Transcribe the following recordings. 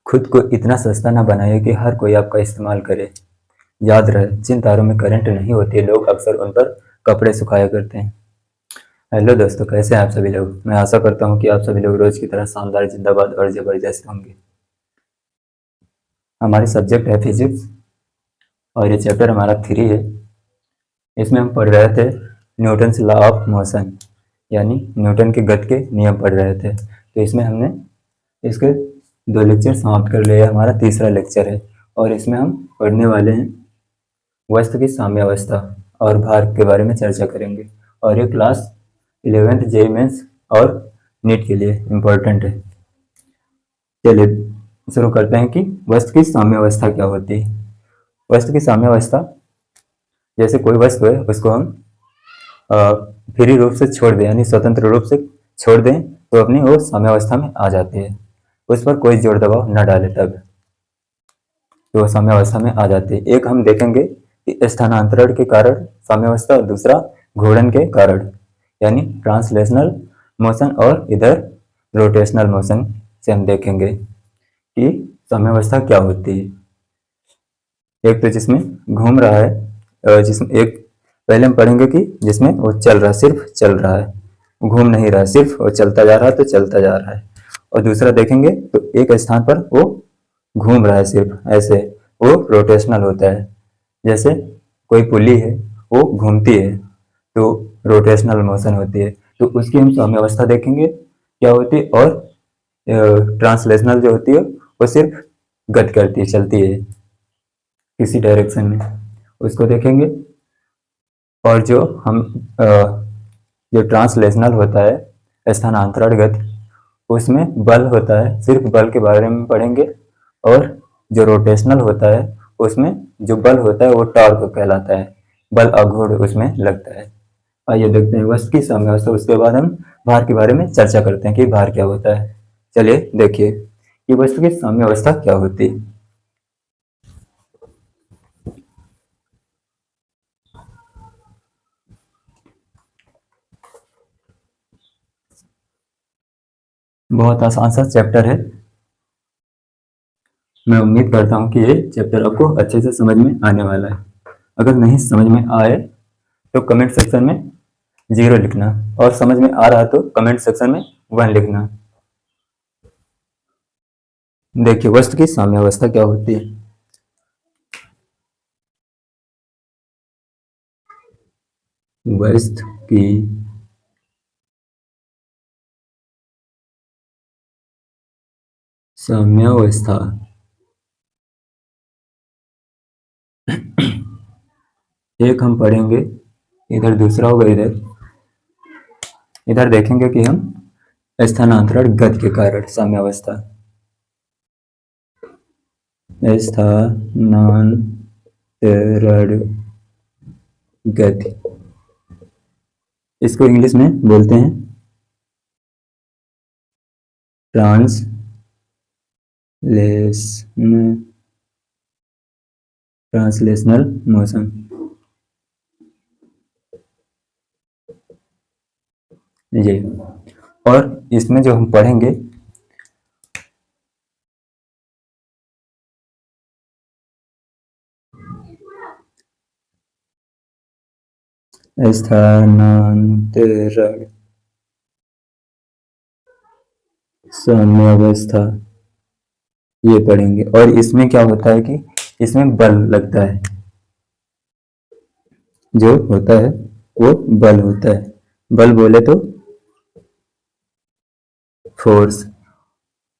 खुद को इतना सस्ता ना बनाइए कि हर कोई आपका इस्तेमाल करे। याद रहे, जिन तारों में करंट नहीं होती लोग अक्सर उन पर कपड़े सुखाया करते हैं। हेलो दोस्तों, कैसे हैं आप सभी लोग। मैं आशा करता हूँ कि आप सभी लोग रोज की तरह शानदार, जिंदाबाद और जबरदस्त होंगे। हमारी सब्जेक्ट है फिजिक्स और ये चैप्टर हमारा 3 है। इसमें हम पढ़ रहे थे न्यूटन लॉ ऑफ मोशन, यानी न्यूटन के गति के नियम पढ़ रहे थे। तो इसमें हमने इसके 2 लेक्चर समाप्त कर लिए। हमारा तीसरा लेक्चर है और इसमें हम पढ़ने वाले हैं वस्तु की साम्यावस्था और भार के बारे में चर्चा करेंगे। और ये क्लास 11th जेईई मेंस और नीट के लिए इम्पोर्टेंट है। चलिए शुरू करते हैं कि वस्तु की साम्यावस्था क्या होती है। वस्तु की साम्यावस्था, जैसे कोई वस्तु है उसको हम फ्री रूप से छोड़ दें, यानी स्वतंत्र रूप से छोड़ दें तो अपनी वो साम्यावस्था में आ जाती है। उस पर कोई जोर दबाव न डाले तब तो वो साम्यावस्था में आ जाती है। एक हम देखेंगे कि स्थानांतरण के कारण साम्यावस्था और दूसरा घूर्णन के कारण, यानी ट्रांसलेशनल मोशन, और इधर रोटेशनल मोशन से हम देखेंगे कि साम्यावस्था क्या होती है। एक तो जिसमें घूम रहा है, जिसमें एक पहले हम पढ़ेंगे कि जिसमें वो चल रहा है, सिर्फ चल रहा है, घूम नहीं रहा है, सिर्फ वो चलता जा रहा है तो चलता जा रहा है। और दूसरा देखेंगे तो एक स्थान पर वो घूम रहा है सिर्फ ऐसे, वो रोटेशनल होता है। जैसे कोई पुली है वो घूमती है तो रोटेशनल मोशन होती है, तो उसकी हम साम्यावस्था देखेंगे क्या होती है। और ट्रांसलेशनल जो होती है वो सिर्फ गति करती है, चलती है किसी डायरेक्शन में, उसको देखेंगे। और जो हम जो ट्रांसलेशनल होता है स्थानांतरण गति, उसमें बल होता है, सिर्फ बल के बारे में पढ़ेंगे। और जो रोटेशनल होता है उसमें जो बल होता है वो टॉर्क कहलाता है, बल अघूर्ण उसमें लगता है। आइए देखते हैं वस्तु की साम्यावस्था, उसके बाद हम भार के बारे में चर्चा करते हैं कि भार क्या होता है। चलिए देखिए कि वस्तु की साम्यावस्था क्या होती है। बहुत आसान सा चैप्टर है। मैं उम्मीद करता हूँ कि ये चैप्टर आपको अच्छे से समझ में आने वाला है। अगर नहीं समझ में आए तो कमेंट सेक्शन में 0 लिखना, और समझ में आ रहा तो कमेंट सेक्शन में 1 लिखना। देखिए वस्तु की साम्यावस्था क्या होती है। वस्तु की साम्यावस्था एक हम पढ़ेंगे, इधर दूसरा होगा, इधर इधर देखेंगे कि हम स्थानांतरण गति के कारण साम्यावस्था, स्थानांतरण गति, इसको इंग्लिश में बोलते हैं ट्रांसलेशनल मोशन। ये और इसमें जो हम पढ़ेंगे स्थानांतरण साम्यावस्था, ये पढ़ेंगे। और इसमें क्या होता है कि इसमें बल लगता है, जो होता है वो बल होता है। बल बोले तो फोर्स,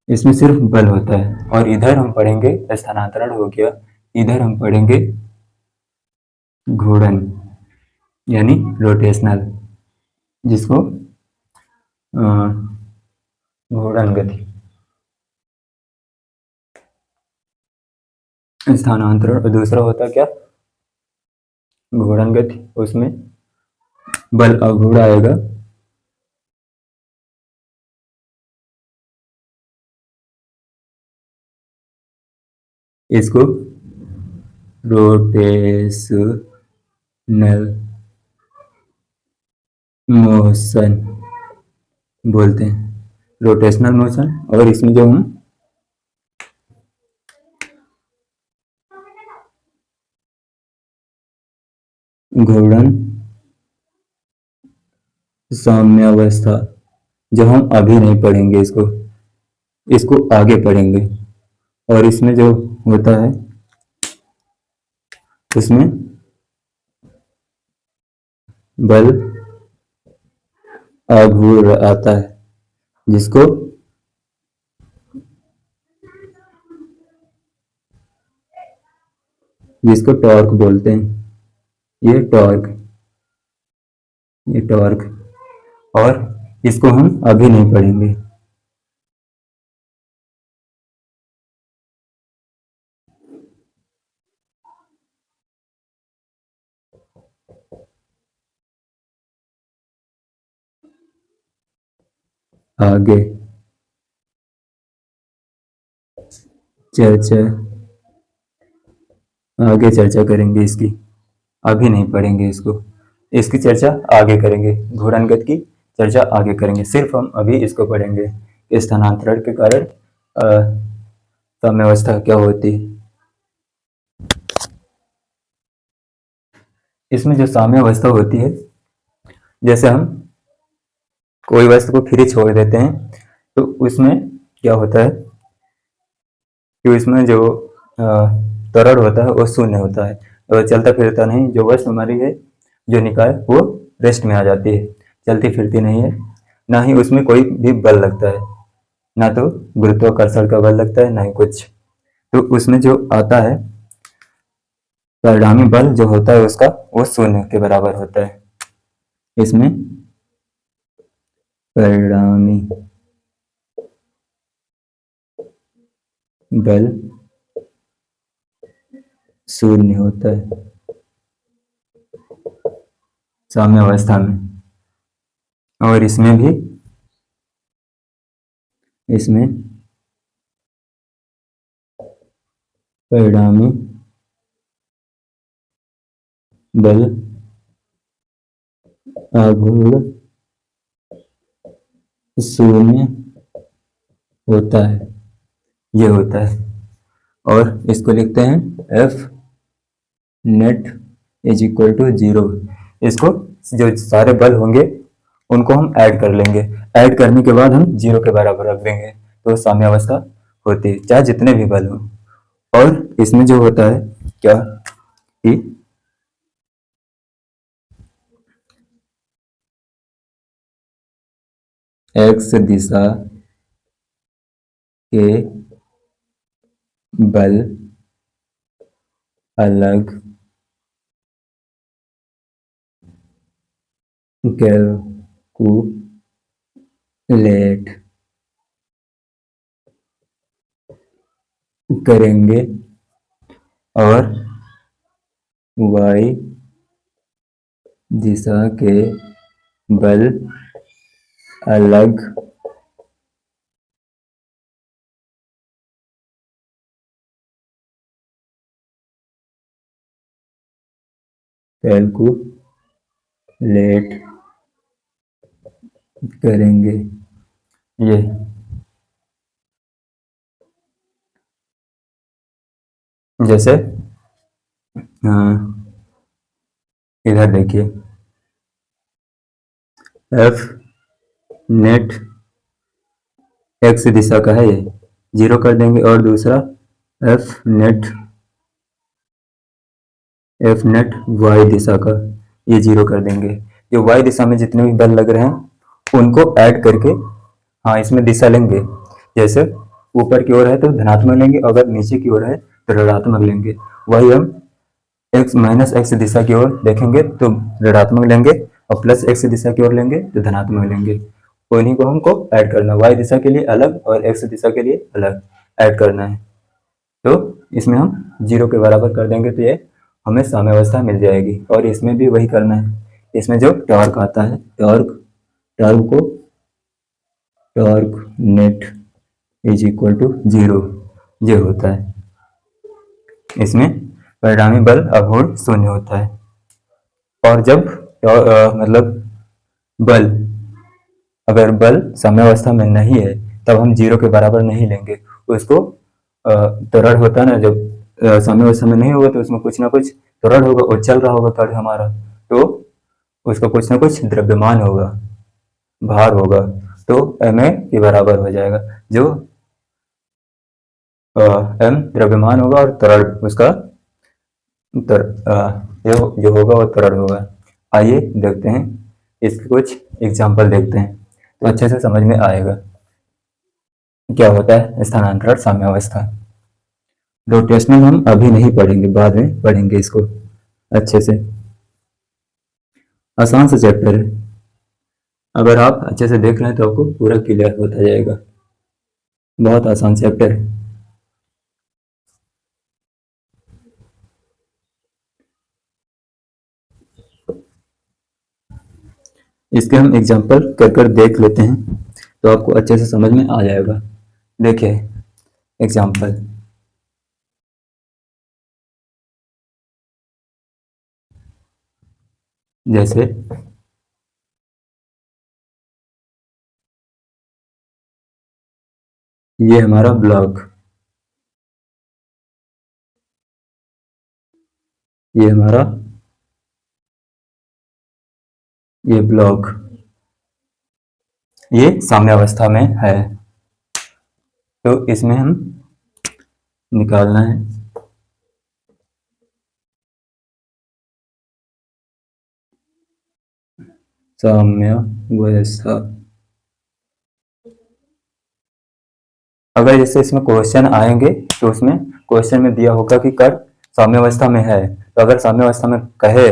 इसमें सिर्फ बल होता है। और इधर हम पढ़ेंगे स्थानांतरण हो गया, इधर हम पढ़ेंगे घूर्णन, यानी रोटेशनल, जिसको घूर्णन गति। स्थानांतरण और दूसरा होता क्या, घूर्णन गति, उसमें बल अघूर्ण आएगा, इसको रोटेशनल मोशन बोलते हैं, रोटेशनल मोशन। और इसमें जो हम घूर्णन साम्यावस्था, जो हम अभी नहीं पढ़ेंगे, इसको आगे पढ़ेंगे। और इसमें जो होता है, इसमें बल आघूर्ण आता है, जिसको जिसको टॉर्क बोलते हैं। ये टॉर्क ये टॉर्क और इसको हम अभी नहीं पढ़ेंगे। आगे चर्चा आगे चर्चा करेंगे इसकी, अभी नहीं पढ़ेंगे इसको। इसकी चर्चा आगे करेंगे, घूर्णन गति की चर्चा आगे करेंगे। सिर्फ हम अभी इसको पढ़ेंगे कि स्थानांतरण के कारण साम्यावस्था क्या होती है। इसमें जो साम्यावस्था होती है, जैसे हम कोई वस्तु को फ्री छोड़ देते हैं तो उसमें क्या होता है कि उसमें जो त्वरण होता है वो शून्य होता है, और चलता फिरता नहीं। जो वस्तु हमारी है, जो निकाय, वो रेस्ट में आ जाती है, चलती फिरती नहीं है, ना ही उसमें कोई भी बल लगता है, ना तो गुरुत्वाकर्षण का बल लगता है, ना ही कुछ। तो उसमें जो आता है परिणामी बल जो होता है उसका, वो शून्य के बराबर होता है। इसमें परिणामी बल शून्य होता है साम्यावस्था में। और इसमें परिणामी बल आघूर्ण शून्य होता है, ये होता है। और इसको लिखते हैं F net is equal to 0। इसको जो सारे बल होंगे उनको हम ऐड कर लेंगे, ऐड करने के बाद हम 0 के बराबर रख देंगे, तो साम्यावस्था होती है, चाहे जितने भी बल हो। और इसमें जो होता है क्या कि एक्स दिशा के बल अलग कैलकुलेट करेंगे और y दिशा के बल अलग कैलकुलेट करेंगे। ये जैसे इधर देखिए, एफ नेट एक्स दिशा का है, ये 0 कर देंगे। और दूसरा एफ नेट वाई दिशा का, ये 0 कर देंगे। जो वाई दिशा में जितने भी बल लग रहे हैं उनको ऐड करके, हाँ, इसमें दिशा लेंगे। जैसे ऊपर की ओर है तो धनात्मक लेंगे, अगर नीचे की ओर है तो ऋणात्मक लेंगे। वही हम एक्स माइनस एक्स दिशा की ओर देखेंगे तो ऋणात्मक लेंगे, और प्लस एक्स दिशा की ओर लेंगे तो धनात्मक लेंगे। उन्हीं को हमको ऐड करना है, वाई दिशा के लिए अलग और एक्स दिशा के लिए अलग ऐड करना है। तो इसमें हम 0 के बराबर कर देंगे तो ये हमें साम्यावस्था मिल जाएगी। और इसमें भी वही करना है। इसमें जो टॉर्क आता है, torque net is equal to 0, ये होता है। इसमें परिणामी बल आघूर्ण शून्य होता है। और जब मतलब बल, अगर बल साम्यावस्था में नहीं है तब हम 0 के बराबर नहीं लेंगे उसको। त्वरण होता है ना, जब साम्यावस्था में नहीं होगा तो उसमें कुछ ना कुछ त्वरण होगा और चल रहा होगा त्वरण हमारा, तो उसका कुछ ना कुछ द्रव्यमान होगा, भार होगा, तो ma के बराबर हो जाएगा, जो m द्रव्यमान होगा और त्वरण उसका जो होगा वो त्वरण होगा। आइए देखते हैं, इसके कुछ एग्जाम्पल देखते हैं तो अच्छे से समझ में आएगा क्या होता है स्थानांतरण साम्यावस्था। रोटेशनल हम अभी नहीं पढ़ेंगे, बाद में पढ़ेंगे इसको अच्छे से। आसान सा चैप्टर है, अगर आप अच्छे से देख रहे हैं तो आपको पूरा क्लियर होता जाएगा। बहुत आसान चैप्टर है। इसके हम एग्जाम्पल कर कर देख लेते हैं तो आपको अच्छे से समझ में आ जाएगा। देखिए एग्जाम्पल, जैसे ये हमारा ब्लॉक, ये हमारा ये ब्लॉक, ये साम्यावस्था में है, तो इसमें हम निकालना है साम्यावस्था। अगर जैसे इसमें क्वेश्चन आएंगे तो उसमें क्वेश्चन में दिया होगा कि कर साम्यावस्था में है, तो अगर साम्यावस्था में कहे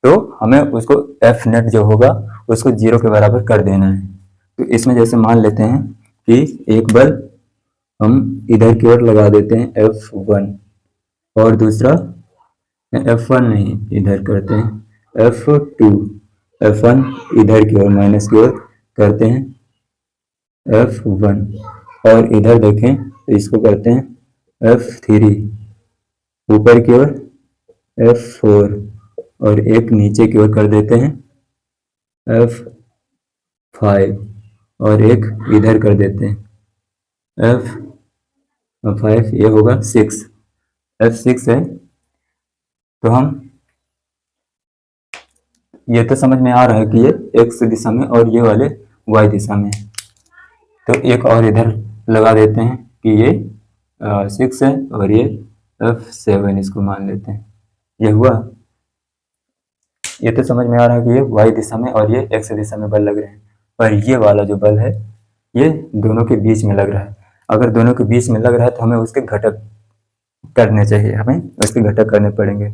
तो हमें उसको एफ नेट जो होगा उसको 0 के बराबर कर देना है। तो इसमें जैसे मान लेते हैं कि एक बल हम इधर की ओर लगा देते हैं F1, और दूसरा F1 नहीं, इधर करते हैं F2, F1 इधर की ओर माइनस की ओर करते हैं F1, और इधर देखें तो इसको करते हैं F3, ऊपर की ओर F4, और एक नीचे की ओर कर देते हैं F5, और एक इधर कर देते हैं F5, ये होगा 6, F6 है। तो हम ये तो समझ में आ रहा है कि ये x दिशा में और ये वाले y दिशा में, तो एक और इधर लगा देते हैं कि ये 6 है और ये F7, इसको मान लेते हैं। ये हुआ, ये तो समझ में आ रहा है कि ये y दिशा में और ये x दिशा में बल लग रहे हैं, पर ये वाला जो बल है ये दोनों के बीच में लग रहा है। अगर दोनों के बीच में लग रहा है तो हमें उसके घटक करने चाहिए, हमें उसके घटक करने पड़ेंगे।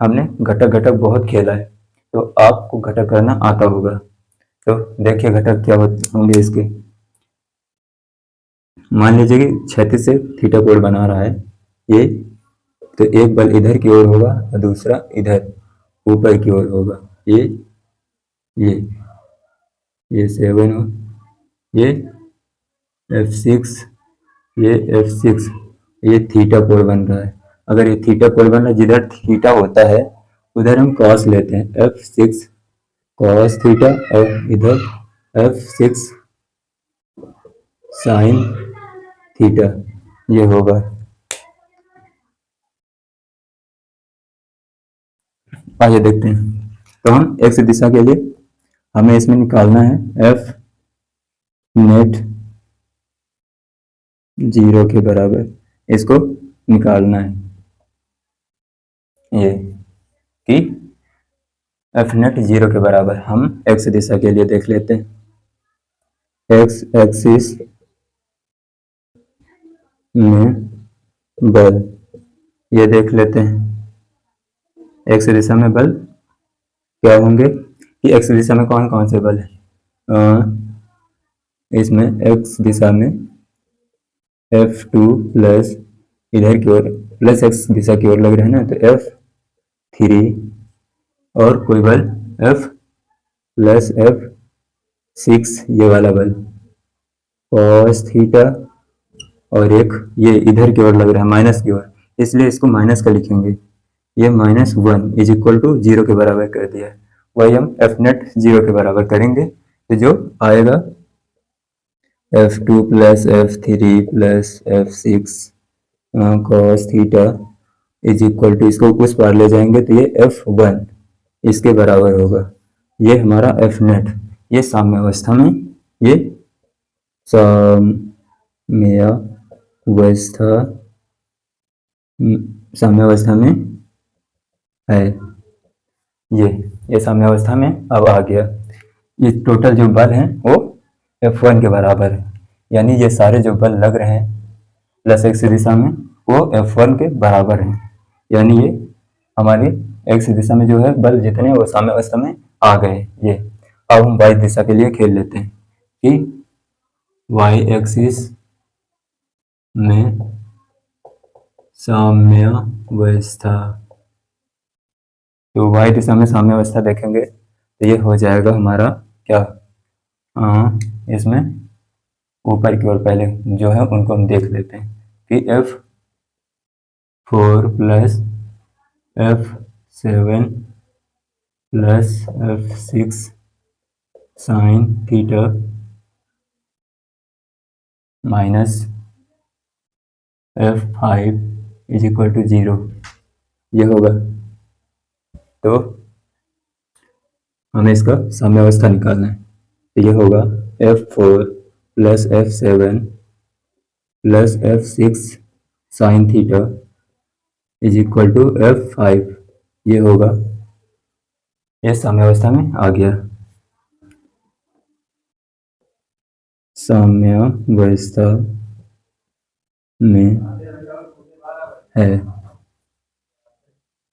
हमने घटक घटक बहुत खेला है, तो आपको घटक करना आता होगा। तो देखिए घटक क्या होंगे इसके। मान लीजिए कि क्षैतिज से थीटा कोण बना रहा है ये, तो एक बल इधर की ओर होगा और दूसरा इधर ऊपर की ओर होगा। ये ये 7 हो, ये F6, ये F6, ये थीटा कोण बन रहा है। अगर ये थीटा कोण बन रहा है, जिधर थीटा होता है उधर हम कॉस लेते हैं, F6 कॉस थीटा, और इधर F6 साइन थीटा, ये होगा। आइए देखते हैं, तो हम x दिशा के लिए हमें इसमें निकालना है F नेट 0 के बराबर, इसको निकालना है ये कि F नेट 0 के बराबर। हम x दिशा के लिए देख लेते हैं, x एक्सिस में बल, ये देख लेते हैं x दिशा में बल क्या होंगे कि x दिशा में कौन कौन से बल है। इसमें x दिशा में F2 प्लस इधर की ओर प्लस x दिशा की ओर लग रहे हैं ना, तो F3, और कोई बल F प्लस F6, ये वाला बल cos थीटा, और एक ये इधर की ओर लग रहा है माइनस की ओर, इसलिए इसको माइनस का लिखेंगे। ये -1 इज इक्वल टू 0 के बराबर कर दिया है। वही हम F नेट 0 के बराबर करेंगे, तो जो आएगा F2 plus F3 plus F6 cos theta, is equal to, इसको उस पार ले जाएंगे तो ये F1 इसके बराबर होगा। ये हमारा F नेट, ये साम्यावस्था में, ये साम्यावस्था साम्यावस्था में है। ये साम्यावस्था में अब आ गया। ये टोटल जो बल हैं वो F1 के बराबर है, यानी ये सारे जो बल लग रहे हैं प्लस एक्स दिशा में वो F1 के बराबर है, यानी ये हमारी एक्स दिशा में जो है बल जितने वो साम्यावस्था में आ गए। ये अब हम वाई दिशा के लिए खेल लेते हैं कि वाई एक्सिस में साम्यावस्था, तो वाई दिशा में साम्यावस्था देखेंगे तो ये हो जाएगा हमारा क्या, इसमें ऊपर की ओर पहले जो है उनको हम देख लेते हैं कि F4 plus F7 plus F6 sine theta minus F5 is equal to 0, ये होगा। तो हमें इसका साम्यावस्था निकालना है, तो ये होगा F4 plus F7 plus F6 sine theta is equal to F5, ये होगा। ये साम्यावस्था में आ गया। साम्यावस्था में है,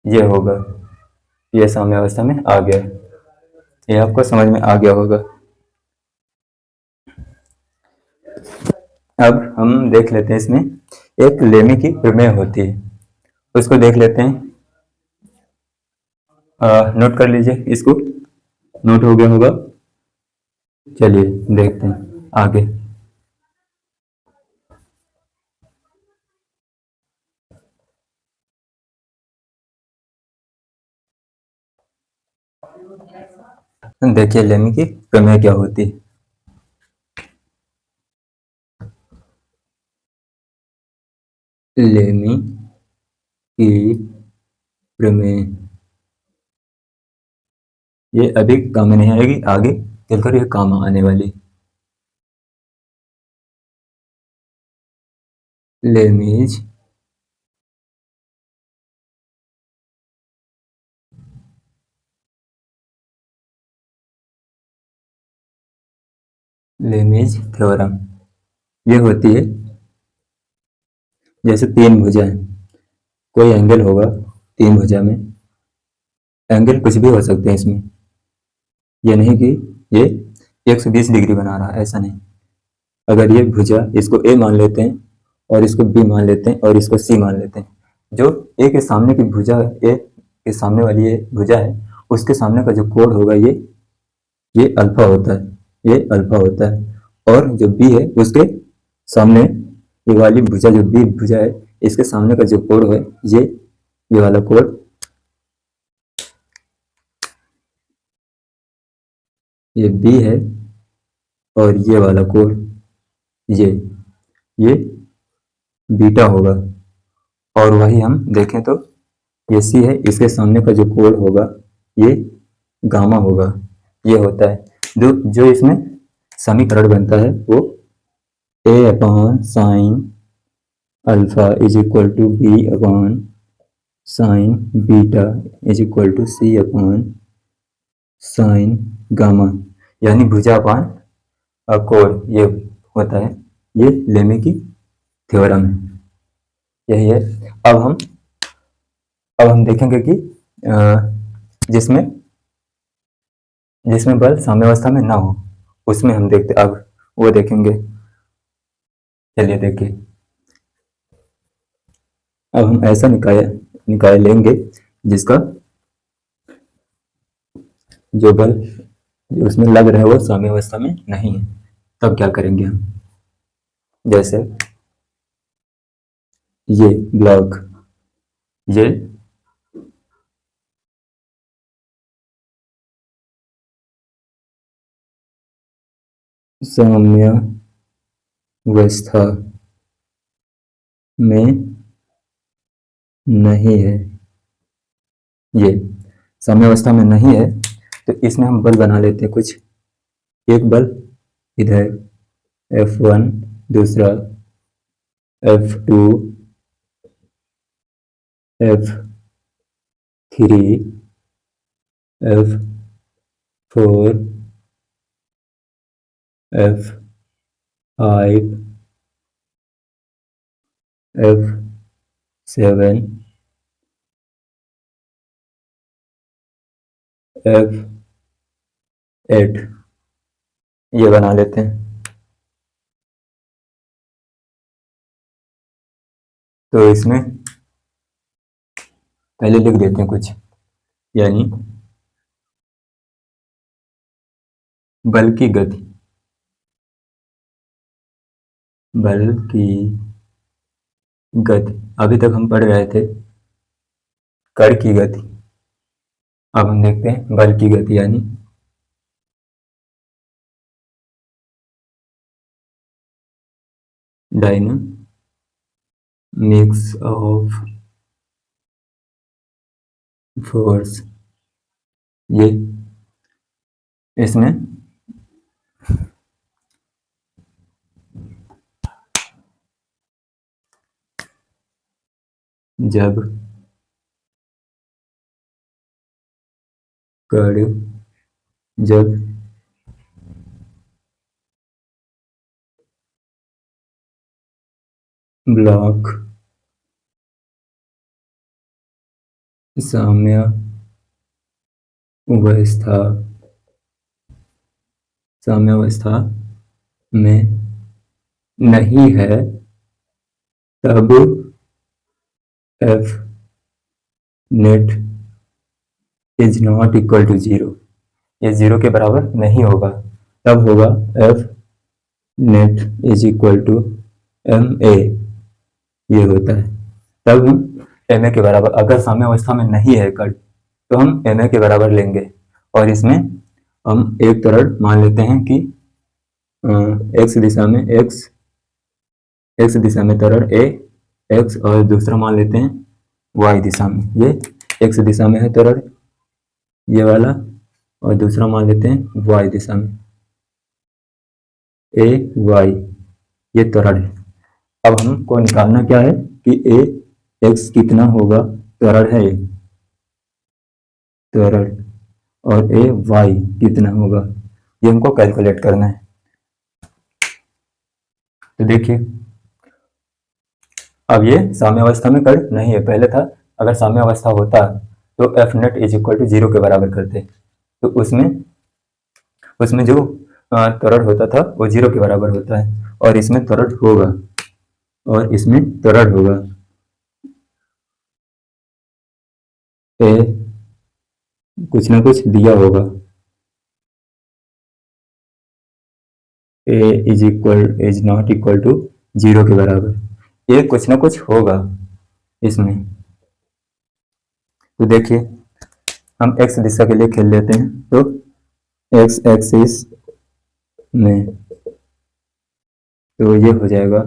ये होगा। ये साम्यावस्था में आ गया, ये आपको समझ में आ गया होगा। अब हम देख लेते हैं, इसमें एक लेमी की प्रमेय होती है, उसको देख लेते हैं। नोट कर लीजिए, इसको नोट हो गया होगा। चलिए देखते हैं आगे। देखिए लेमी की प्रमेय क्या होती है। लेमी की प्रमेय, ये अभी काम में नहीं आएगी, आगे चलकर ये काम आने वाली। लेमीज लेमीज थ्योरम, ये होती है जैसे तीन भुजाएं, कोई एंगल होगा तीन भुजा में, एंगल कुछ भी हो सकते हैं इसमें, ये नहीं कि ये 120 डिग्री बना रहा है, ऐसा नहीं। अगर ये भुजा, इसको ए मान लेते हैं और इसको बी मान लेते हैं और इसको सी मान लेते हैं, जो ए के सामने की भुजा, ए के सामने वाली ये भुजा है, उसके सामने का जो कोण होगा ये अल्फा होता है, ये अल्फा होता है। और जो बी है उसके सामने ये वाली भुजा, जो बी भुजा है, इसके सामने का जो कोण है ये वाला कोण, ये बी है। और ये वाला कोण ये बीटा होगा। और वही हम देखें तो ये सी है, इसके सामने का जो कोण होगा ये गामा होगा, ये होता है। जो इसमें समीकरण बनता है वो A upon sine alpha is equal to B upon sine beta is equal to C upon sine gamma, यानी भुजा अपान कोण, ये होता है। ये लेमी की थ्योरम है, यही है। अब हम देखेंगे कि जिसमें जिसमें बल साम्यावस्था में ना हो, उसमें हम देखते, अब वो देखेंगे। चलिए देखिए, अब हम ऐसा निकाय लेंगे जिसका जो बल जो उसमें लग रहा है वो साम्यावस्था में नहीं है। तब क्या करेंगे हम, जैसे ये ब्लॉक, ये साम्यावस्था में नहीं है, ये साम्यावस्था में नहीं है, तो इसमें हम बल बना लेते हैं कुछ। एक बल इधर F1, दूसरा F2, F3, F4, F5, F7, F8, ये बना लेते हैं। तो इसमें पहले लिख देते हैं कुछ, यानी बल की गति, बल की गति, अभी तक हम पढ़ रहे थे कण की गति, अब हम देखते हैं बल की गति, यानी डायनामिक्स ऑफ फोर्स। ये इसमें जब कण जब ब्लॉक साम्यावस्था में नहीं है, तब F net is not equal to zero, ये जीरो के बराबर नहीं होगा, तब होगा F net is equal to MA, ये होता है। तब हम MA के बराबर, अगर साम्यावस्था में नहीं है कण, तो हम MA के बराबर लेंगे, और इसमें हम एक त्वरण मान लेते हैं कि x दिशा में x दिशा में त्वरण A x, और दूसरा मान लेते हैं y दिशा में, ये x दिशा में है त्वरण ये वाला, और दूसरा मान लेते हैं y दिशा में A y, ये त्वरण है। अब हमको निकालना क्या है कि A x कितना होगा, त्वरण है त्वरण, और A y कितना होगा, ये हमको कैलकुलेट करना है। तो देखिए, अब ये साम्यावस्था में कण नहीं है, पहले था अगर साम्यावस्था होता तो F net is equal to zero के बराबर करते, तो उसमें जो त्वरण होता था वो जीरो के बराबर होता है, और इसमें त्वरण होगा, ए कुछ ना कुछ दिया होगा, A is not equal to zero के बराबर, ये कुछ ना कुछ होगा इसमें। तो देखिए, हम x दिशा के लिए खेल लेते हैं, तो x एक्सिस में, तो ये हो जाएगा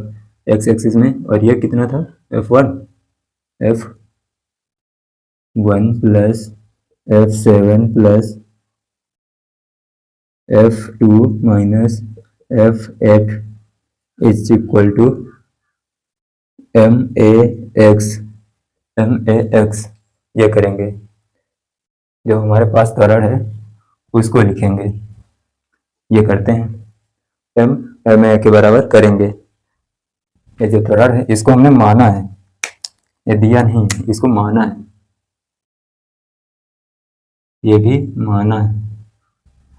x एक्सिस में, और ये कितना था F1 plus F7 plus F2 minus F8 is equal to MAX, ये करेंगे, जो हमारे पास त्वरण है उसको लिखेंगे, ये करते हैं, MA के बराबर करेंगे, ये जो त्वरण है इसको हमने माना है, ये दिया नहीं, इसको माना है, ये भी माना है,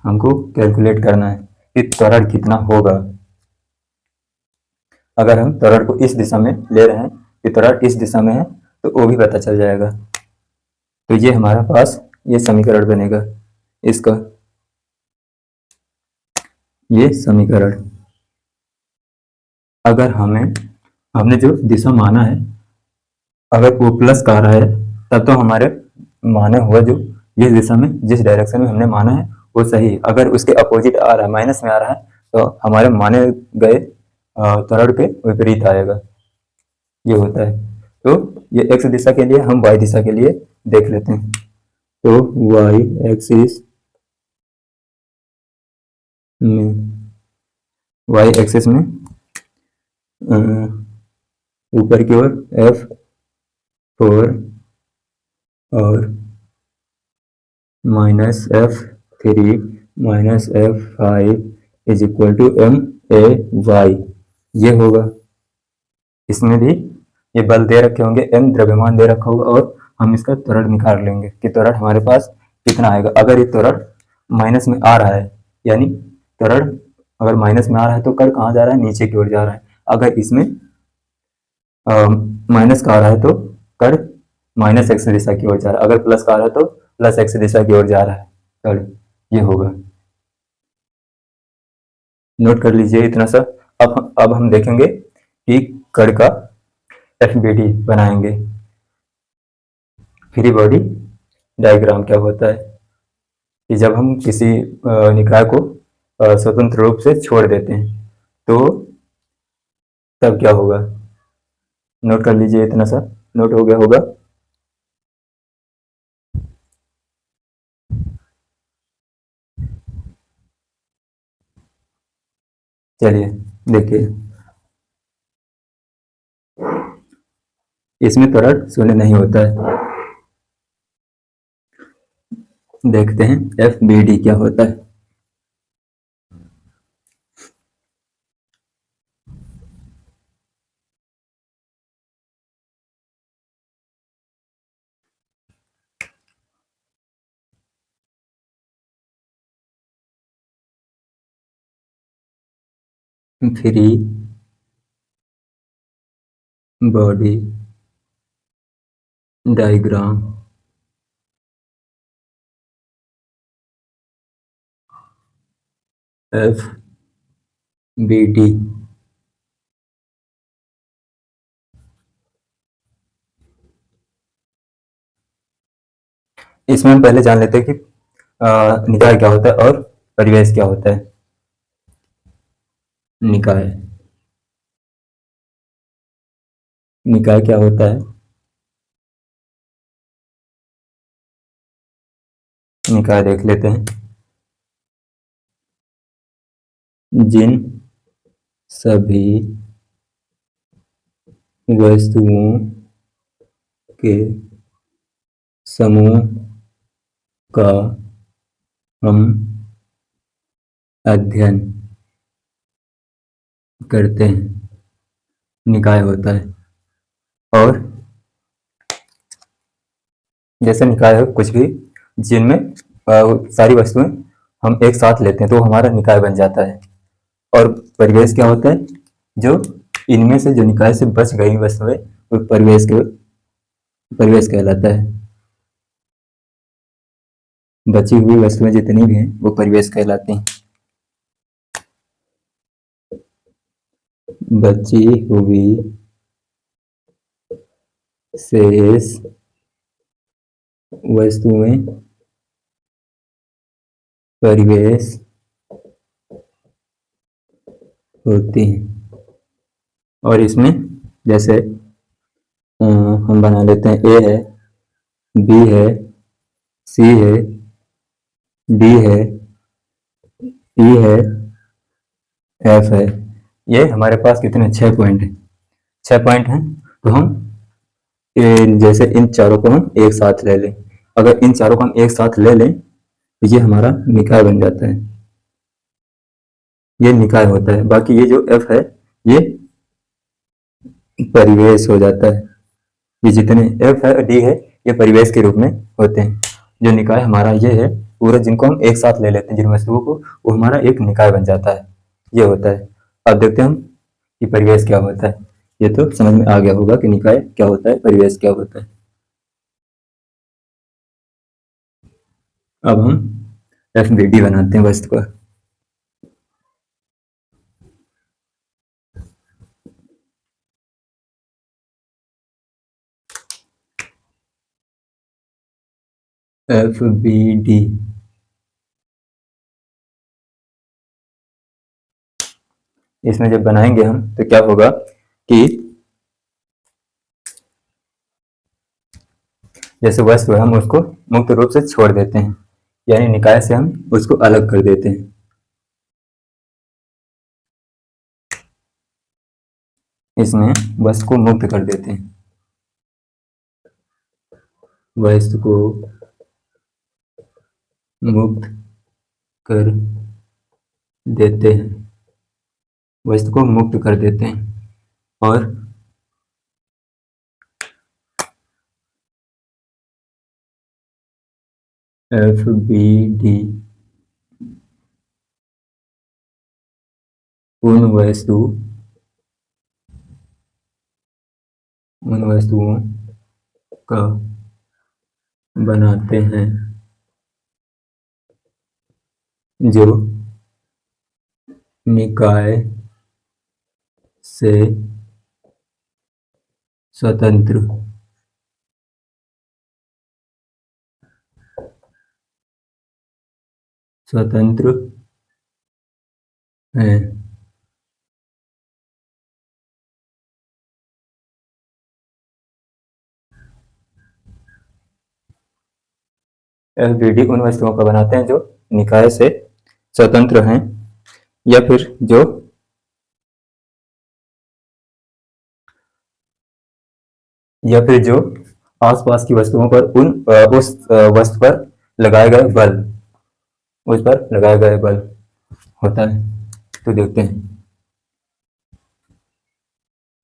हमको कैलकुलेट करना है कि त्वरण कितना होगा। अगर हम त्वरण को इस दिशा में ले रहे हैं कि त्वरण इस दिशा में है, तो वो भी पता चल जाएगा। तो ये हमारे पास ये समीकरण बनेगा, इसका ये समीकरण, अगर हमने जो दिशा माना है, अगर वो प्लस का रहा है, तब तो हमारे माने हुआ जो जिस दिशा में, जिस डायरेक्शन में हमने माना है वो सही, अगर उसके अपोजिट आ रहा है, माइनस में आ रहा है, तो हमारे माने गए त्वरण के विपरीत आएगा, ये होता है। तो ये x दिशा के लिए, हम y दिशा के लिए देख लेते हैं। तो y एक्सिस में, y एक्सिस में ऊपर की ओर F4 और -F3 -F5 is equal to MAy, ये होगा। इसमें भी ये बल दे रखे होंगे, m द्रव्यमान दे रखा होगा और हम इसका त्वरण निकाल लेंगे कि त्वरण हमारे पास कितना आएगा। अगर ये त्वरण माइनस में आ रहा है, यानी त्वरण अगर माइनस में आ रहा है तो कण कहाँ जा रहा है, नीचे की ओर जा रहा है। अगर इसमें माइनस का आ रहा है तो कण माइनस एक्स दिशा की ओर जा रहा है, अगर प्लस का आ रहा है तो प्लस एक्स दिशा की ओर जा रहा है कण, ये होगा। नोट कर लीजिए इतना सा। अब हम देखेंगे कि कण का FBD बनाएंगे, फ्री बॉडी डायग्राम क्या होता है कि जब हम किसी निकाय को स्वतंत्र रूप से छोड़ देते हैं तो तब क्या होगा। नोट कर लीजिए इतना सा, नोट हो गया होगा। चलिए देखिए, इसमें त्वरण शून्य नहीं होता है। देखते हैं FBD क्या होता है। फ्री बॉडी डायग्राम FBD, इसमें हम पहले जान लेते हैं कि निकाय क्या होता है और परिवेश क्या होता है। निकाय, निकाय क्या होता है। निकाय देख लेते हैं। जिन सभी वस्तुओं के समूह का हम अध्ययन करते हैं, निकाय होता है। और जैसे निकाय है कुछ भी जिनमें सारी वस्तुएं हम एक साथ लेते हैं तो हमारा निकाय बन जाता है। और परिवेश क्या होता है, जो इनमें से जो निकाय से बच गई वस्तुएं वो परिवेश कहलाता है। बची हुई वस्तुएं जितनी भी हैं वो परिवेश कहलाती हैं। बची हुई शेष वस्तुएं परिवेश होती हैं। और इसमें जैसे हम बना लेते हैं, ए है, बी है, सी है, डी है, ई है, एफ है। ये हमारे पास कितने 6 पॉइंट हैं, 6 पॉइंट हैं। तो हम जैसे इन चारों को हम एक साथ ले लें, अगर इन चारों को हम एक साथ ले लें तो ये हमारा निकाय बन जाता है, ये निकाय होता है। बाकी ये जो एफ है ये परिवेश हो जाता है। ये जितने एफ है डी है ये परिवेश के रूप में होते हैं। जो निकाय हमारा ये है पूरा, जिनको हम एक साथ ले लेते हैं जिन वस्तुओं को, वो हमारा एक निकाय बन जाता है, ये होता है। अब देखते हैं हम कि परिवेश क्या होता है। ये तो समझ में आ गया होगा कि निकाय क्या होता है, परिवेश क्या होता है। अब हम FBD बनाते हैं वस्तु का। FBD इसमें जब बनाएंगे हम तो क्या होगा कि जैसे वस्तु है हम उसको मुक्त रूप से छोड़ देते हैं, यानी निकाय से हम उसको अलग कर देते हैं। इसमें वस्तु को मुक्त कर देते हैं, वस्तु को मुक्त कर देते हैं, वस्तु को मुक्त कर देते हैं। और FBD उन वस्तुओं का बनाते हैं जो निकाय से स्वतंत्र हैं। FBD उन वस्तुओं का बनाते हैं जो निकाय से स्वतंत्र हैं, या फिर जो आसपास की वस्तुओं पर उस वस्तु पर लगाए गए बल, उस पर लगाए गए बल होता है। तो देखते हैं,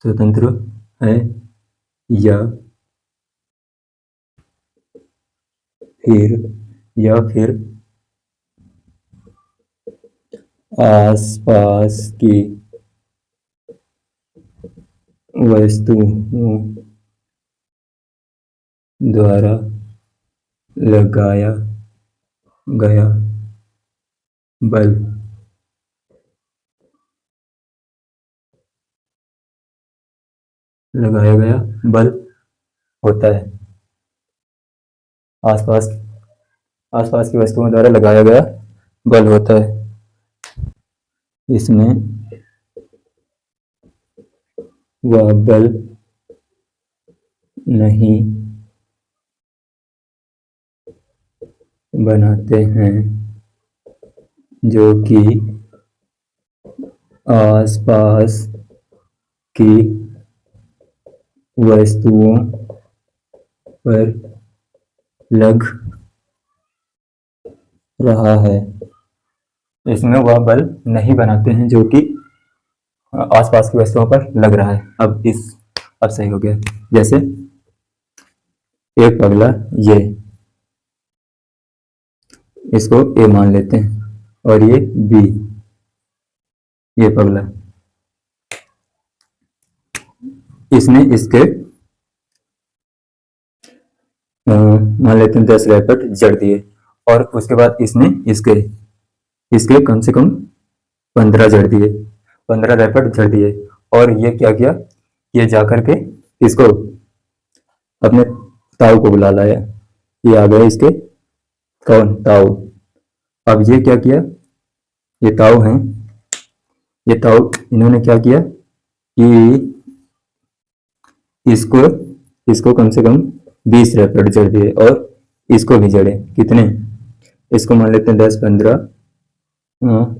स्वतंत्र है या फिर आसपास की वस्तुओं द्वारा लगाया गया बल होता है। आसपास की वस्तुओं द्वारा लगाया गया बल होता है। इसमें वह बल नहीं बनाते हैं जो कि आसपास की वस्तुओं पर लग रहा है। इसमें वह बल नहीं बनाते हैं जो कि आसपास की वस्तुओं पर लग रहा है। अब सही हो गया। जैसे एक पगला ये, इसको ए मान लेते हैं, और ये बी, ये पगला, इसने इसके मान लेते हैं 10 रैपट जड़ दिए, और उसके बाद इसने इसके कम से कम 15 जड़ दिए, 15 रैपट जड़ दिए। और ये क्या किया, ये जाकर के इसको अपने ताऊ को बुला लाया। ये आ गए इसके कौन, ताऊ। अब ये क्या किया, ये ताऊ हैं, ये ताऊ इन्होंने क्या किया कि इसको कम से कम 20 रैपट जड़ दिए, और इसको भी जड़े कितने, इसको मान लेते हैं 10 15,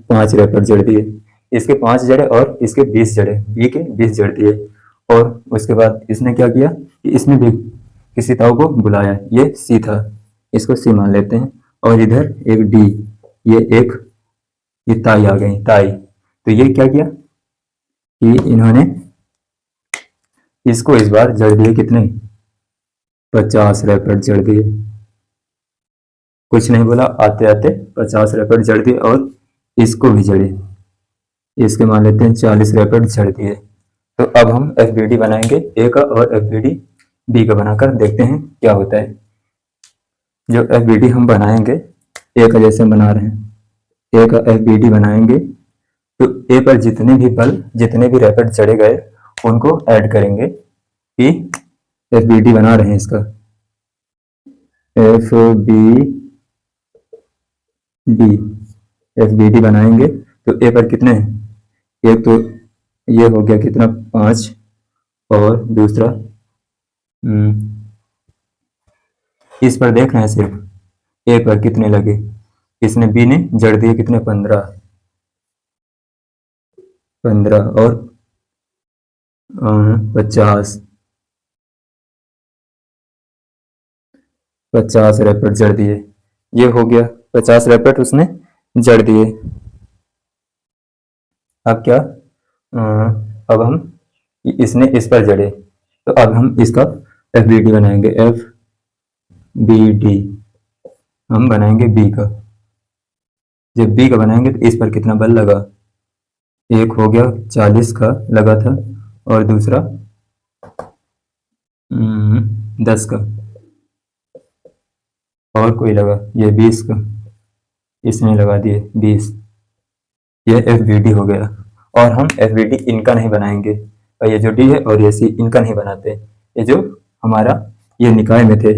5 रैपट जड़ दिए। इसके 5 जड़े और इसके 20 जड़े, बी के 20 जड़ दिए। और उसके बाद इसने क्या किया कि इसने भी किसी ताऊ को बुलाया, ये सी था, इसको सी मान लेते हैं। और इधर एक डी, ये ताई आ गई, ताई। तो ये क्या किया कि इन्होंने इसको इस बार जड़ दिए कितने, 50 रैपट जड़ दिए। कुछ नहीं बोला, आते आते 50 रैपट जड़ दिए, और इसको भी जड़े, इसके मान लेते हैं 40 रैपट जड़ दिए। तो अब हम FBD बनाएंगे ए का, और FBD बी का बनाकर देखते हैं क्या होता है। जो FBD हम बनाएंगे ए का, जैसे हम बना रहे हैं ए का FBD बनाएंगे, तो ए पर जितने भी बल, जितने भी रैपट जड़े गए उनको ऐड करेंगे कि FBD बना रहे हैं इसका, FBD बनाएंगे। तो ए पर कितने हैं, एक तो ये हो गया कितना, 5, और दूसरा इस पर देख रहे हैं सिर्फ ए पर कितने लगे, इसने बी ने जड़ दिए कितने 15, 15 और 50, 50 रैपेट जड़ दिए, ये हो गया 50 रैपेट उसने जड़ दिए। अब क्या, अब हम इसने इस पर जड़े, तो अब हम इसका एफ बी डी बनाएंगे, एफ बी डी हम बनाएंगे बी का। जब बी का बनाएंगे तो इस पर कितना बल लगा, एक हो गया 40 का लगा था और दूसरा 10 का और कोई लगा, ये 20 का, इसने लगा दिए 20, ये एफ बी डी हो गया। और हम एफ बी डी इनका नहीं बनाएंगे, और ये जो डी है और ये सी इनका नहीं बनाते, ये जो हमारा ये निकाय में थे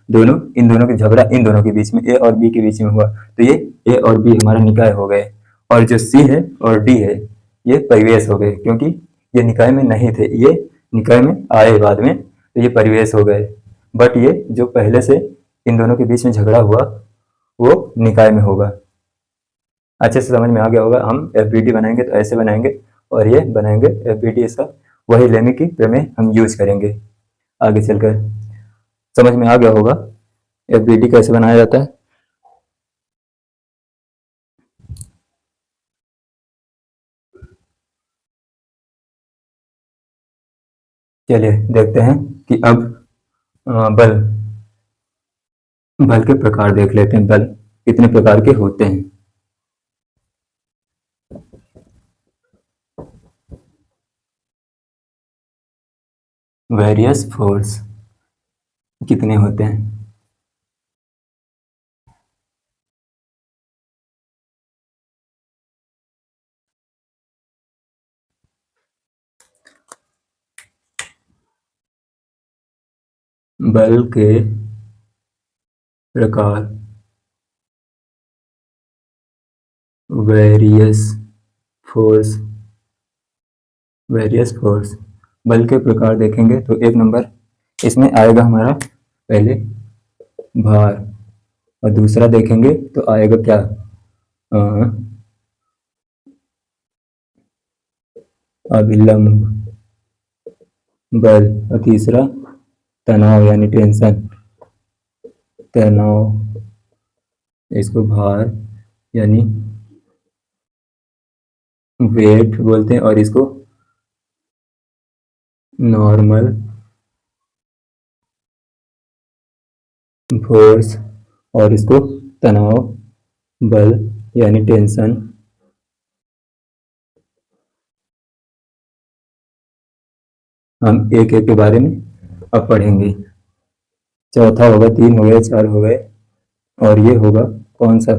दोनों, इन दोनों के झगड़ा इन दोनों के बीच में, ए और बी के बीच में हुआ, तो ये ए और बी हमारा निकाय हो गए, और जो सी है और डी है ये परिवेश हो गए, क्योंकि ये निकाय में नहीं थे, ये निकाय में आए बाद में, तो ये परिवेश हो गए। बट ये जो पहले से इन दोनों के बीच में झगड़ा हुआ वो निकाय में होगा। अच्छे से समझ में आ गया होगा। हम एफ बी डी बनाएंगे तो ऐसे बनाएंगे, और ये बनाएंगे एफ बी डी, इसका वही लेमी की प्रमेय हम यूज करेंगे आगे चलकर। समझ में आ गया होगा एफ बी डी कैसे बनाया जाता है। चलिए देखते हैं कि अब बल बल के प्रकार देख लेते हैं, बल कितने प्रकार के होते हैं। वेरियस फोर्स कितने होते हैं, बल के प्रकार वेरियस फोर्स, वेरियस फोर्स बल के प्रकार देखेंगे तो एक नंबर इसमें आएगा हमारा पहले भार, और दूसरा देखेंगे तो आएगा क्या, अभिलंब बल, और तीसरा तनाव यानी टेंशन, तनाव, इसको भार यानी वेट बोलते हैं, और इसको नॉर्मल फोर्स, और इसको तनाव बल यानी टेंशन। हम एक एक के बारे में अब पढ़ेंगे। चौथा होगा, 3 हो गए, 4 हो गए, और ये होगा कौन सा,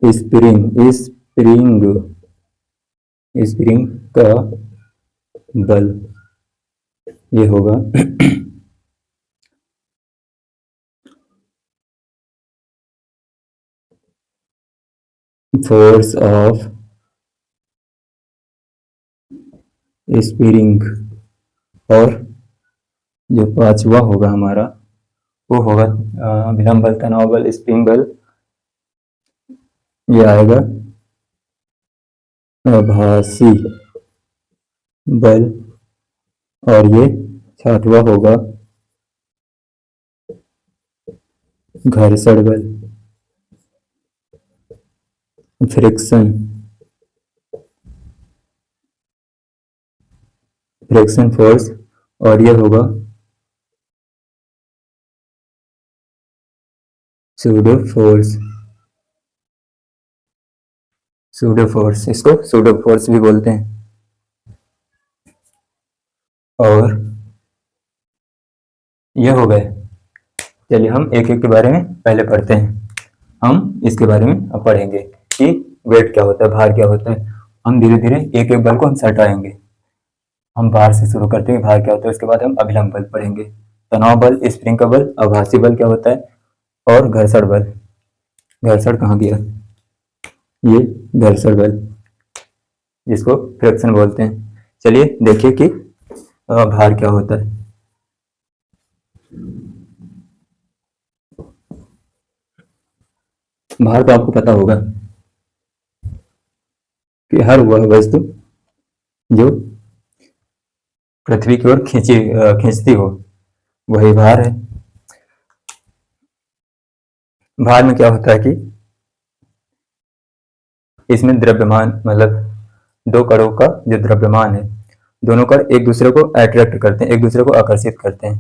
स्प्रिंग, स्प्रिंग, स्प्रिंग का बल, ये होगा फोर्स ऑफ स्प्रिंग। और जो पांचवा होगा हमारा वो होगा अभिलंब बल, तनाव बल, स्प्रिंग बल, ये आएगा आभासी बल, और ये छठवा होगा घर्षण बल, फ्रिक्शन, फ्रिक्शन फोर्स, और ये होगा सूडो फोर्स, सूडो फोर्स, इसको सूडो फोर्स भी बोलते हैं। और ये हो गए। चलिए हम एक एक के बारे में पहले पढ़ते हैं। हम इसके बारे में अब पढ़ेंगे कि वेट क्या होता है, भार क्या होता है। हम धीरे धीरे एक एक बल को हम सटाएंगे। हम भार से शुरू करते हैं, भार क्या होता है, उसके बाद हम अभिलंब बल पढ़ेंगे, तनाव बल, स्प्रिंग का बल, आभासी बल क्या होता है, और घर्षण बल। घर्षण कहाँ गया, ये घर्षण बल, जिसको फ्रिक्शन बोलते हैं। चलिए देखिए कि भार क्या होता है। भार तो आपको पता होगा कि हर वह वस्तु जो पृथ्वी की ओर खींचती हो वही भार है। भार में क्या होता है कि इसमें द्रव्यमान मतलब दो कणों का जो द्रव्यमान है, दोनों कण एक दूसरे को अट्रैक्ट करते हैं, एक दूसरे को आकर्षित करते हैं।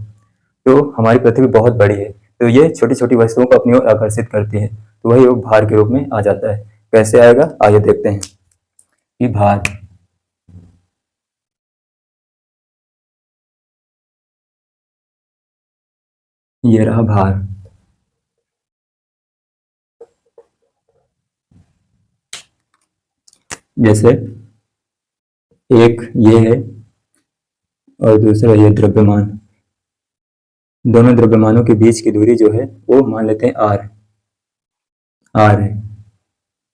तो हमारी पृथ्वी बहुत बड़ी है, तो ये छोटी छोटी वस्तुओं को अपनी ओर आकर्षित करती है, तो वही योग भार के रूप में आ जाता है। कैसे आएगा आइए देखते हैं कि भार, ये रहा भार। जैसे एक ये है और दूसरा ये द्रव्यमान, दोनों द्रव्यमानों के बीच की दूरी जो है वो मान लेते हैं आर है।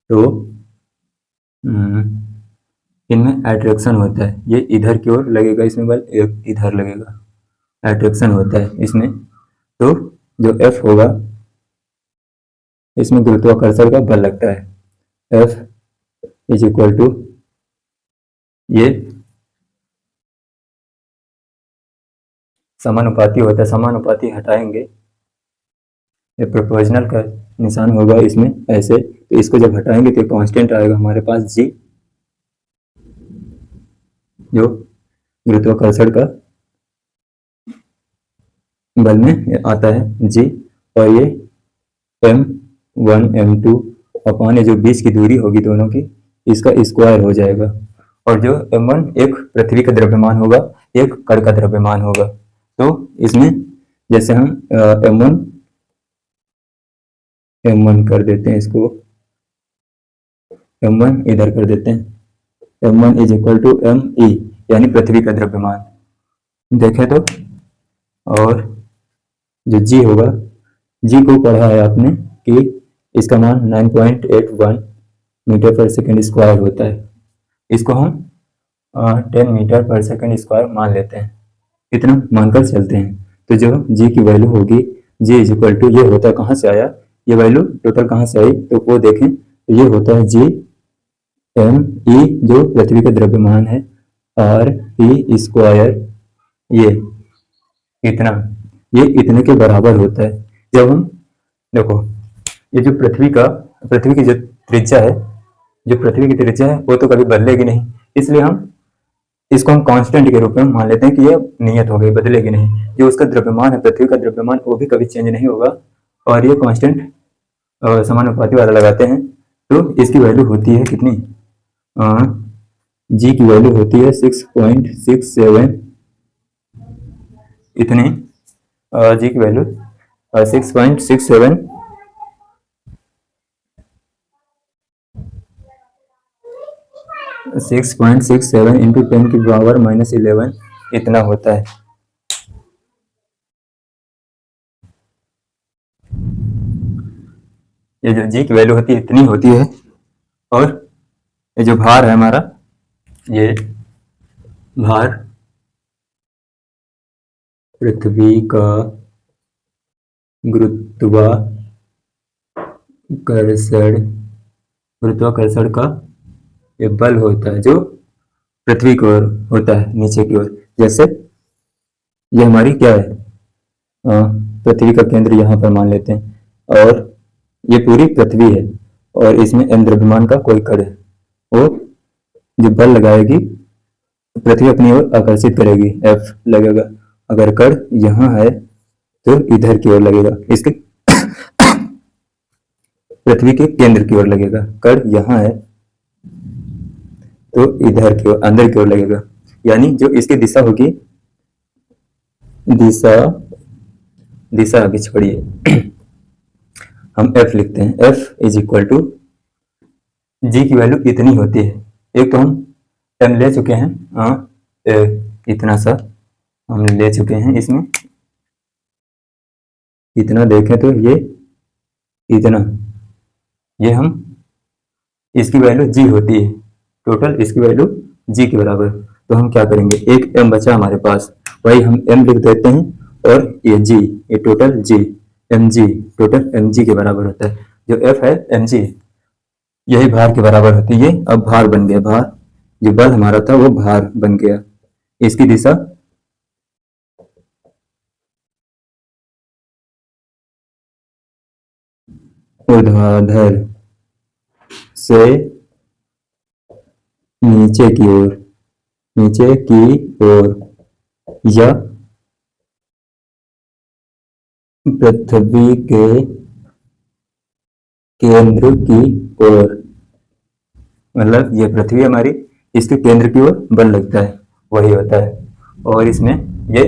तो इनमें एट्रैक्शन होता है, ये इधर की ओर लगेगा, इसमें बल एक इधर लगेगा, एट्रैक्शन होता है इसमें। तो जो F होगा इसमें गुरुत्वाकर्षण का बल लगता है, F इज इक्वल टू ये समानुपाती होता है, समानुपाती हटाएंगे, ये प्रोपोर्शनल का निशान होगा इसमें ऐसे, तो इसको जब हटाएंगे तो कांस्टेंट आएगा हमारे पास G, जो गुरुत्वाकर्षण का बल में आता है G, और ये m1 m2 अपॉन ये जो बीच की दूरी होगी दोनों की, इसका स्क्वायर हो जाएगा। और जो m1 एक पृथ्वी का द्रव्यमान होगा, एक कण का द्रव्यमान होगा। तो इसमें जैसे हम m1 कर देते हैं, इसको m1 इधर कर देते हैं, m1 is equal to me यानी पृथ्वी का द्रव्यमान देखें तो। और जो g होगा, g को पढ़ा है आपने कि इसका मान 9.81 मीटर पर सेकंड स्क्वायर होता है, इसको हम 10 मीटर पर सेकंड स्क्वायर मान लेते हैं, इतना मानकर चलते हैं। तो जो g की वैल्यू होगी, g इज इक्वल टू, ये होता है कहाँ से आया, ये वैल्यू टोटल कहाँ से आई, तो वो देखें, तो ये होता है g m e जो पृथ्वी का द्रव्यमान है, r e स्क्वायर, ये इतना, ये इतने के बराबर होता है। जब हम देखो, ये जो पृथ्वी की जो त्रिज्या है, जो पृथ्वी की त्रिज्या है वो तो कभी बदलेगी नहीं, इसलिए हम इसको हम कांस्टेंट के रूप में मान लेते हैं कि ये नियत हो गई, बदलेगी नहीं। जो उसका द्रव्यमान है, पृथ्वी का द्रव्यमान, वो भी कभी चेंज नहीं होगा, और ये कांस्टेंट समानुपाती वाला लगाते हैं। तो इसकी वैल्यू होती है कितनी, जी की वैल्यू होती है 6.67, इतनी जी की वैल्यू 6.67 6.67 इंटू 10 की पावर -11 इतना होता है। ये जो जी की वैल्यू होती है इतनी होती है, और ये जो भार है हमारा, ये भार पृथ्वी का गुरुत्वाकर्षण का ये बल होता है, जो पृथ्वी की ओर होता है, नीचे की ओर। जैसे ये हमारी क्या है, पृथ्वी का केंद्र यहाँ पर मान लेते हैं, और ये पूरी पृथ्वी है, और इसमें m द्रव्यमान का कोई कण है, वो जो बल लगाएगी पृथ्वी अपनी ओर आकर्षित करेगी, F लगेगा। अगर कण यहाँ है तो इधर की ओर लगेगा, इसके पृथ्वी के केंद्र की ओर लगेगा। कण यहाँ है तो इधर की ओर, अंदर की ओर लगेगा, यानी जो इसकी दिशा होगी, दिशा अभी छोड़िए, हम F लिखते हैं, F इज इक्वल टू, जी की वैल्यू इतनी होती है। एक तो हम m ले चुके हैं, इतना सा हम ले चुके हैं, इसमें इतना देखें तो ये इतना, ये हम, इसकी वैल्यू g होती है, टोटल इसकी वैल्यू g के बराबर। तो हम क्या करेंगे, एक m बचा हमारे पास, वही हम m लिख देते हैं, और ये g, ये total g, mg, total mg के बराबर होता है। जो एफ है mg, यही भार के बराबर होती है। ये अब भार बन गया, भार जो बल हमारा था वो भार बन गया। इसकी दिशा ऊर्ध्वाधर से नीचे की ओर, नीचे की ओर या पृथ्वी के केंद्र की ओर, मतलब ये पृथ्वी हमारी, इसके केंद्र की ओर बल लगता है, वही होता है। और इसमें ये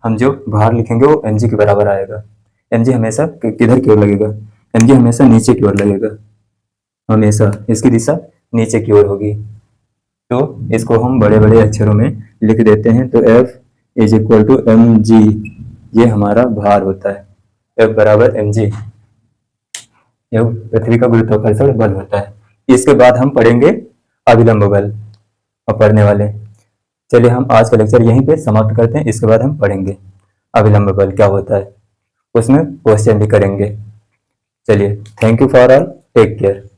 हम जो भार लिखेंगे वो mg के बराबर आएगा। mg हमेशा किधर की ओर लगेगा, mg हमेशा नीचे की ओर लगेगा, हमेशा इसकी दिशा नीचे की ओर होगी। तो इसको हम बड़े बड़े अक्षरों में लिख देते हैं। तो F is equal to mg, ये हमारा भार होता है। F बराबर mg, यह पृथ्वी का गुरुत्वाकर्षण बल होता है। इसके बाद हम पढ़ेंगे अभिलंब बल और पढ़ने वाले। चलिए हम आज का लेक्चर यहीं पे समाप्त करते हैं। इसके बाद हम पढ़ेंगे अभिलंब बल क्या होता है, उसमें क्वेश्चन भी करेंगे। चलिए, thank you for all, take care.